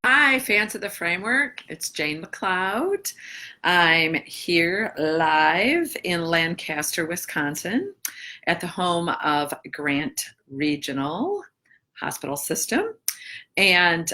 Hi, fans of the framework. It's Jane McLeod. I'm here live in Lancaster, Wisconsin, at the home of Grant Regional Hospital System. And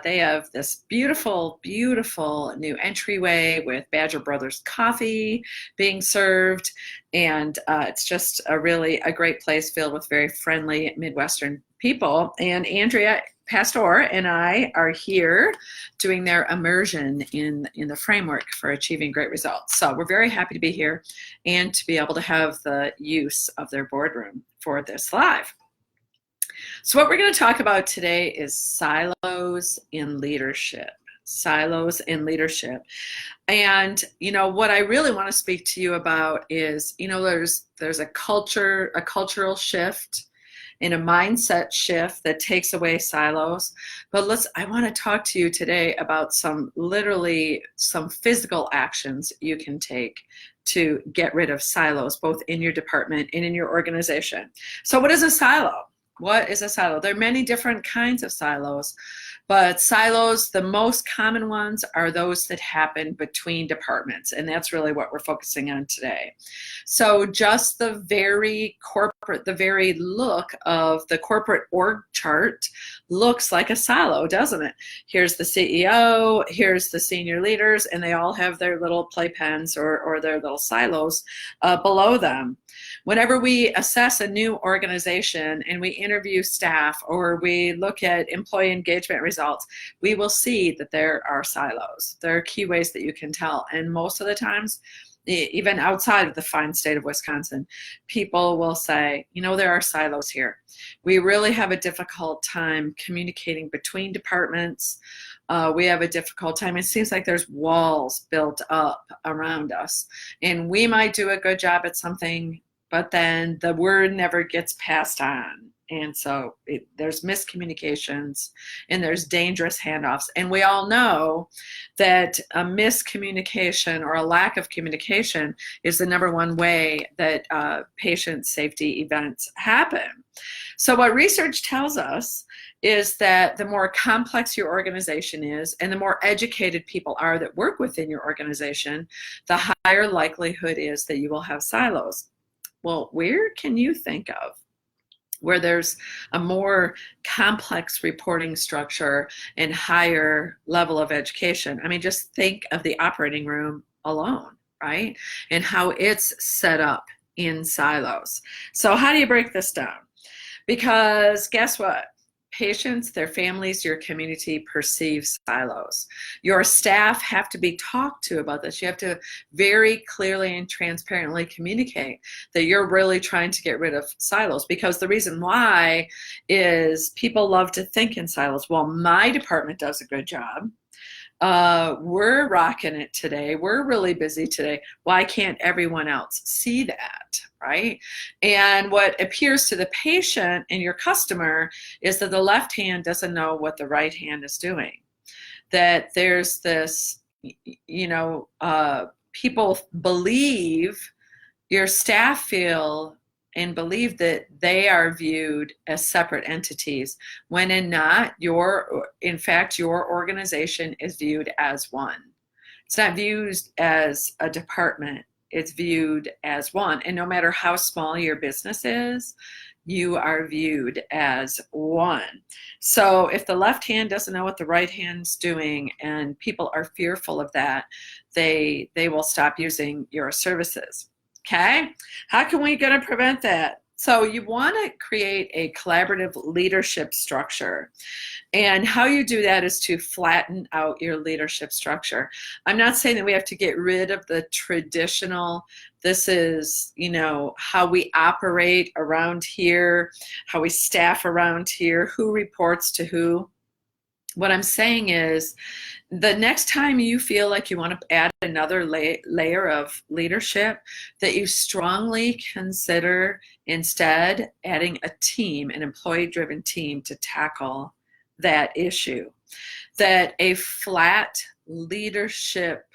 they have this beautiful, beautiful new entryway with Badger Brothers coffee being served. And it's just a great place filled with very friendly Midwestern people. And Andrea Pastor and I are here doing their immersion in the framework for achieving great results. So we're very happy to be here and to be able to have the use of their boardroom for this live. So what we're going to talk about today is silos in leadership. Silos in leadership. And what I really want to speak to you about is, there's a cultural shift and a mindset shift that takes away silos. But I want to talk to you today about some physical actions you can take to get rid of silos, both in your department and in your organization. So what is a silo? What is a silo? There are many different kinds of silos, but silos, the most common ones are those that happen between departments, and that's really what we're focusing on today. So just the very look of the corporate org chart looks like a silo, doesn't it? Here's the CEO, here's the senior leaders, and they all have their little playpens or their little silos below them. Whenever we assess a new organization and we interview staff or we look at employee engagement results, we will see that there are silos. There are key ways that you can tell. And most of the times, even outside of the fine state of Wisconsin, people will say, there are silos here. We really have a difficult time communicating between departments. We have a difficult time. It seems like there's walls built up around us. And we might do a good job at something, but then the word never gets passed on. And so there's miscommunications and there's dangerous handoffs. And we all know that a miscommunication or a lack of communication is the number one way that patient safety events happen. So what research tells us is that the more complex your organization is and the more educated people are that work within your organization, the higher likelihood is that you will have silos. Well, where can you think of where there's a more complex reporting structure and higher level of education? I mean, just think of the operating room alone, right? And how it's set up in silos. So how do you break this down? Because guess what? Patients, their families, your community perceive silos. Your staff have to be talked to about this. You have to very clearly and transparently communicate that you're really trying to get rid of silos, because the reason why is people love to think in silos. Well, my department does a good job. We're rocking it today. We're really busy today. Why can't everyone else see that, right? And what appears to the patient and your customer is that the left hand doesn't know what the right hand is doing. That there's this, people believe, your staff feel and believe that they are viewed as separate entities, when in fact, your organization is viewed as one. It's not viewed as a department, it's viewed as one. And no matter how small your business is, you are viewed as one. So if the left hand doesn't know what the right hand's doing and people are fearful of that, they will stop using your services. Okay, how can we going to prevent that? So you want to create a collaborative leadership structure. And how you do that is to flatten out your leadership structure. I'm not saying that we have to get rid of the traditional, this is, how we operate around here, how we staff around here, who reports to who. What I'm saying is, the next time you feel like you want to add another layer of leadership, that you strongly consider instead adding a team, an employee-driven team, to tackle that issue. That a flat leadership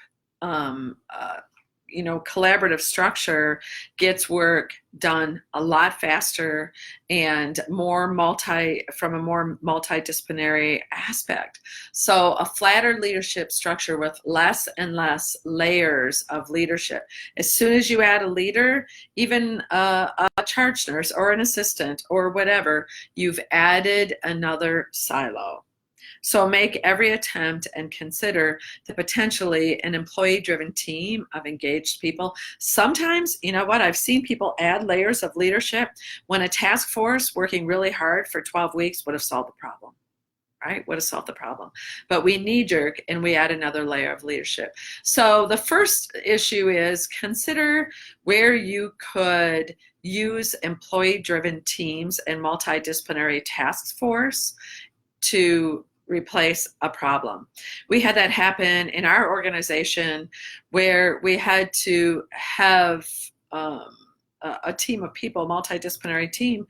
collaborative structure gets work done a lot faster and from a more multidisciplinary aspect. So a flatter leadership structure with less and less layers of leadership. As soon as you add a leader, even a charge nurse or an assistant or whatever, you've added another silo. So make every attempt and consider that potentially an employee-driven team of engaged people. Sometimes, you know what, I've seen people add layers of leadership when a task force working really hard for 12 weeks would have solved the problem. Right? Would have solved the problem. But we knee jerk and we add another layer of leadership. So the first issue is consider where you could use employee-driven teams and multidisciplinary task force to replace a problem. We had that happen in our organization where we had to have a team of people, multidisciplinary team,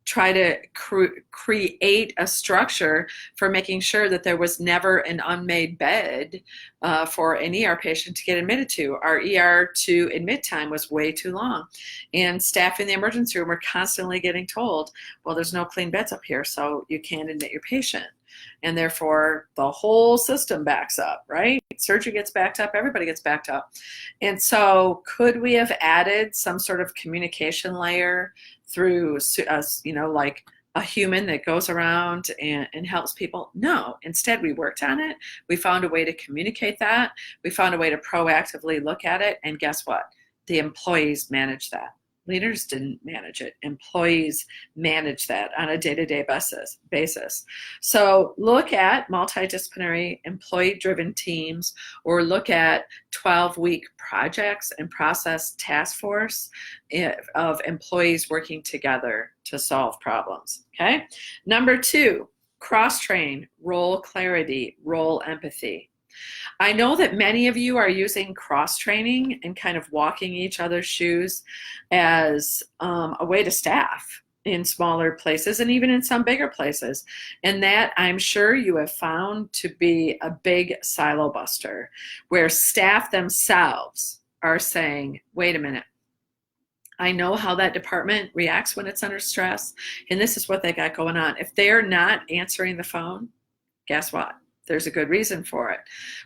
try to create a structure for making sure that there was never an unmade bed for an ER patient to get admitted to. Our ER to admit time was way too long. And staff in the emergency room were constantly getting told, well, there's no clean beds up here, so you can't admit your patient. And therefore, the whole system backs up, right? Surgery gets backed up, everybody gets backed up. And so could we have added some sort of communication layer through like a human that goes around and helps people? No. Instead, we worked on it. We found a way to communicate that. We found a way to proactively look at it. And guess what? The employees manage that. Leaders didn't manage it. Employees manage that on a day-to-day basis. So look at multidisciplinary employee-driven teams, or look at 12-week projects and process task force of employees working together to solve problems. Okay. Number 2, cross-train, role clarity, role empathy. I know that many of you are using cross-training and kind of walking each other's shoes as a way to staff in smaller places and even in some bigger places. And that, I'm sure you have found to be a big silo buster, where staff themselves are saying, wait a minute, I know how that department reacts when it's under stress, and this is what they got going on. If they're not answering the phone, guess what? There's a good reason for it.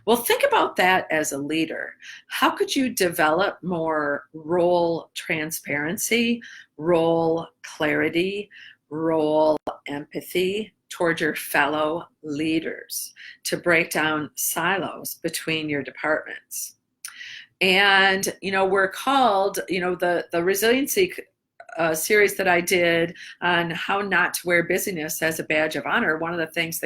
Well, think about that as a leader. How could you develop more role transparency, role clarity, role empathy toward your fellow leaders to break down silos between your departments? And, we're called, the resiliency series that I did on how not to wear busyness as a badge of honor. One of the things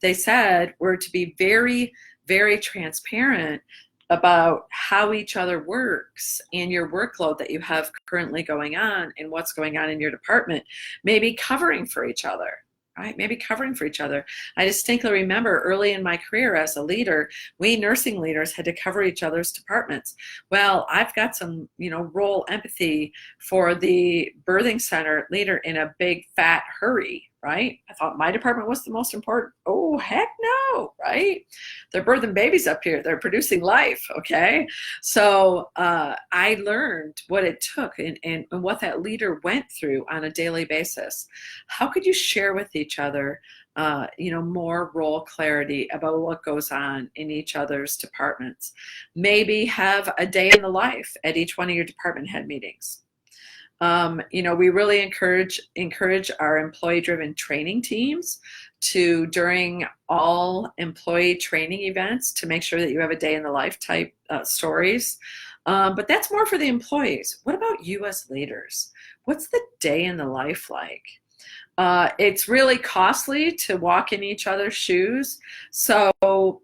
they said were to be very, very transparent about how each other works and your workload that you have currently going on and what's going on in your department, maybe covering for each other. Right? Maybe covering for each other. I distinctly remember early in my career as a leader, we nursing leaders had to cover each other's departments. Well, I've got some, role empathy for the birthing center leader in a big fat hurry, right? I thought my department was the most important. Oh, heck no, right? They're birthing babies up here. They're producing life, okay? So I learned what it took and what that leader went through on a daily basis. How could you share with each other, more role clarity about what goes on in each other's departments? Maybe have a day in the life at each one of your department head meetings. We really encourage our employee-driven training teams to, during all employee training events, to make sure that you have a day in the life type stories. But that's more for the employees. What about you as leaders? What's the day in the life like? It's really costly to walk in each other's shoes, so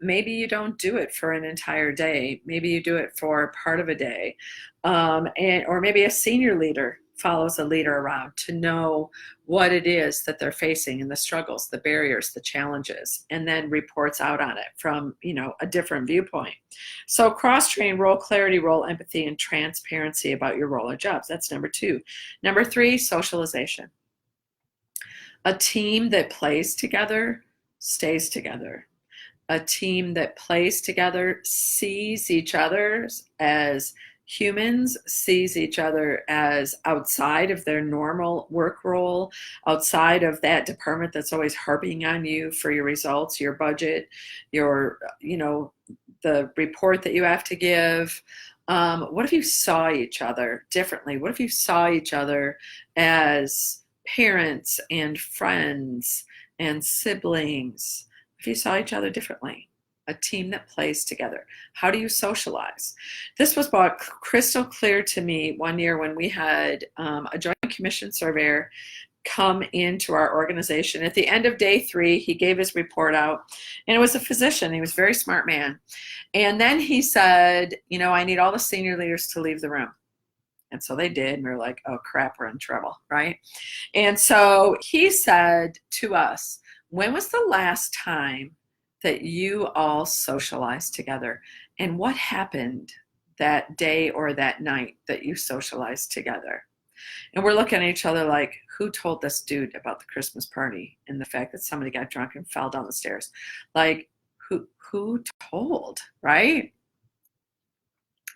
maybe you don't do it for an entire day. Maybe you do it for part of a day, or maybe a senior leader follows a leader around to know what it is that they're facing and the struggles, the barriers, the challenges, and then reports out on it from a different viewpoint. So cross-train, role clarity, role empathy, and transparency about your role or jobs. That's number 2. Number 3, socialization. A team that plays together stays together. A team that plays together, sees each other as humans, sees each other as outside of their normal work role, outside of that department that's always harping on you for your results, your budget, your, the report that you have to give. What if you saw each other differently? What if you saw each other as parents and friends and siblings? If you saw each other differently, a team that plays together. How do you socialize? This was brought crystal clear to me one year when we had a Joint Commission surveyor come into our organization. At the end of day 3, he gave his report out, and it was a physician. He was a very smart man. And then he said, I need all the senior leaders to leave the room. And so they did, and we were like, oh crap, we're in trouble, right? And so he said to us, when was the last time that you all socialized together? And what happened that day or that night that you socialized together? And we're looking at each other like, who told this dude about the Christmas party and the fact that somebody got drunk and fell down the stairs? Like, who told, right?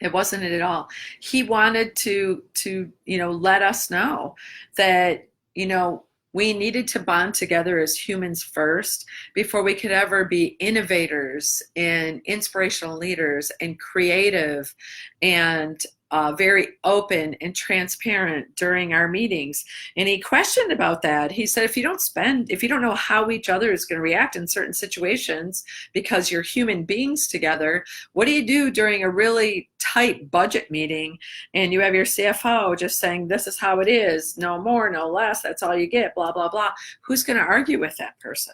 It wasn't it at all. He wanted to let us know that, we needed to bond together as humans first before we could ever be innovators and inspirational leaders and creative and very open and transparent during our meetings. And he questioned about that. He said, if you don't know how each other is going to react in certain situations because you're human beings together, what do you do during a really tight budget meeting and you have your CFO just saying, this is how it is, no more, no less, that's all you get, blah, blah, blah. Who's going to argue with that person?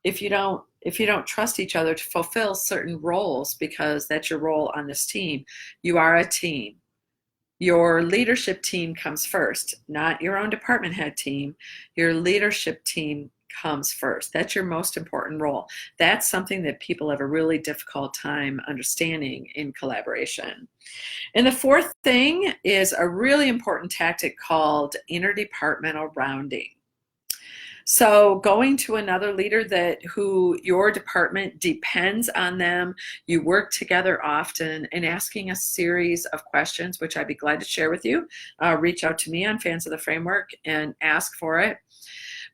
If you don't trust each other to fulfill certain roles, because that's your role on this team, you are a team. Your leadership team comes first, not your own department head team. Your leadership team comes first. That's your most important role. That's something that people have a really difficult time understanding in collaboration. And the fourth thing is a really important tactic called interdepartmental rounding. So going to another leader who your department depends on them, you work together often, and asking a series of questions, which I'd be glad to share with you. Reach out to me on Fans of the Framework and ask for it.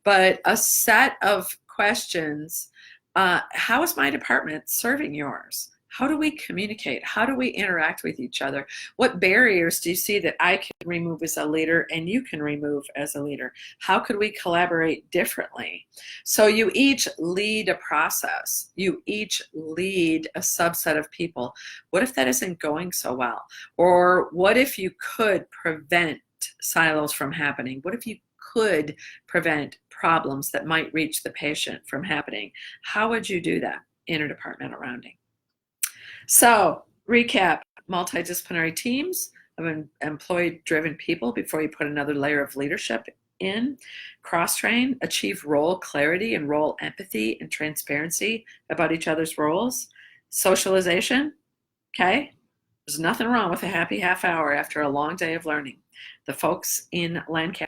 But a set of questions, how is my department serving yours? How do we communicate? How do we interact with each other? What barriers do you see that I can remove as a leader and you can remove as a leader? How could we collaborate differently? So you each lead a process. You each lead a subset of people. What if that isn't going so well? Or what if you could prevent silos from happening? What if you could prevent problems that might reach the patient from happening? How would you do that? Interdepartmental rounding. So, recap, multidisciplinary teams of employee-driven people before you put another layer of leadership in. Cross-train, achieve role clarity and role empathy and transparency about each other's roles. Socialization, okay? There's nothing wrong with a happy half hour after a long day of learning. The folks in Lancaster